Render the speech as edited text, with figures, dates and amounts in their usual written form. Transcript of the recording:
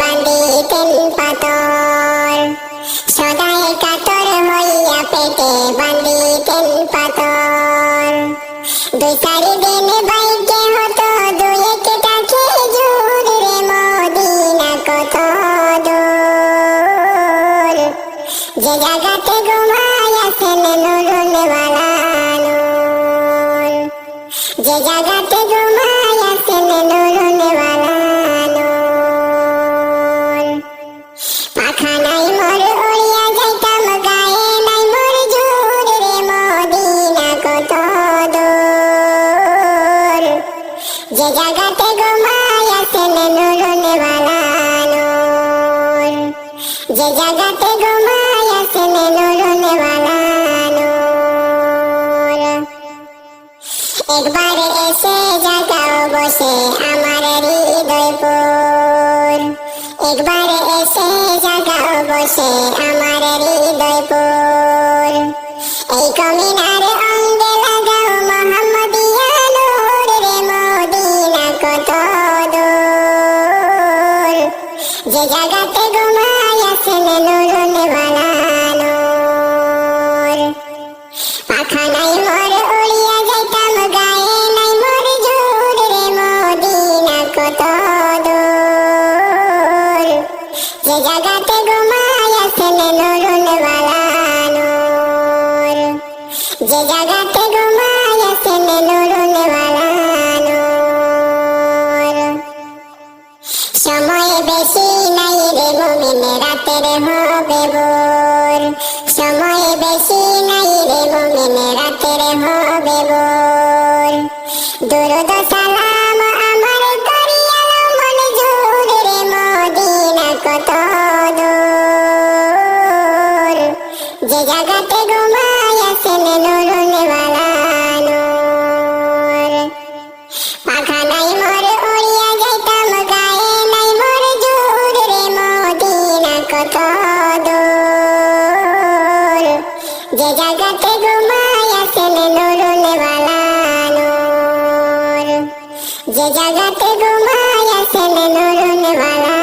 বান্ধিতেন পাতর, সদাই কাতর হইয়া পেটে বান্ধিতেন পাতর। দুই চারি দিন বাইকে হতো দুই একটা খেজুর রে, মদিনা কত দূর। যে জায়গাতে ঘুমাইয়াছেন নুরুলওয়ালা নূর, যে জায়গাতে ঘুমাইয়াছেন নুরুলওয়ালা নূর। পাখা নাই মোর উড়িয়া যাইতাম, গায়ে নাই মোর জোর রে, মদিনা কত দূর। যে জায়গাতে ঘুমাইয়াছেন নুরুলওয়ালা নূর, যে জায়গাতে ঘুমাইয়াছেন নুরুলওয়ালা নূর। একবার এসে জাগাও বসে আমার হৃদয়পুর, একবার এসে জাগাও বসে আমার হৃদয়পুর। এই কমিনার অঙ্গে লাগাও মোহাম্মদিয়া নূর রে, মদিনা কত দূর। যে জায়গাতে ঘুমাইয়াছেন নুরুলওয়ালা নূর। পাখা নাই মোর উড়িয়া যাইতাম, গায়ে নাই মোর জোর রে, মদিনা কত দূর। যে জায়গাতে ঘুমাইয়াছেন নুরুলওয়ালা নূর, যে জায়গাতে ঘুমাইয়াছেন নুরুলওয়ালা নূর। সময় বেশি নাই রে মুমিন, রাতের হবে ভোর। সময় বেশি নাই রে মুমিন, রাতের হবে ভোর। দুরুদ সালাম আমার করিয়ালো মন জোর রে, মদিনা কত দূর। যে জায়গাতে ঘুমাইয়াছেন নুরুলওয়ালা নূর। পাখা নাই মোর উড়িয়া যাইতাম, গায়ে নাই মোর জোর রে, মদিনা কত দূর। যে জায়গাতে ঘুমাইয়াছেন নুরুলওয়ালা নূর, যে জায়গাতে ঘুমাইয়াছেন নুরুলওয়ালা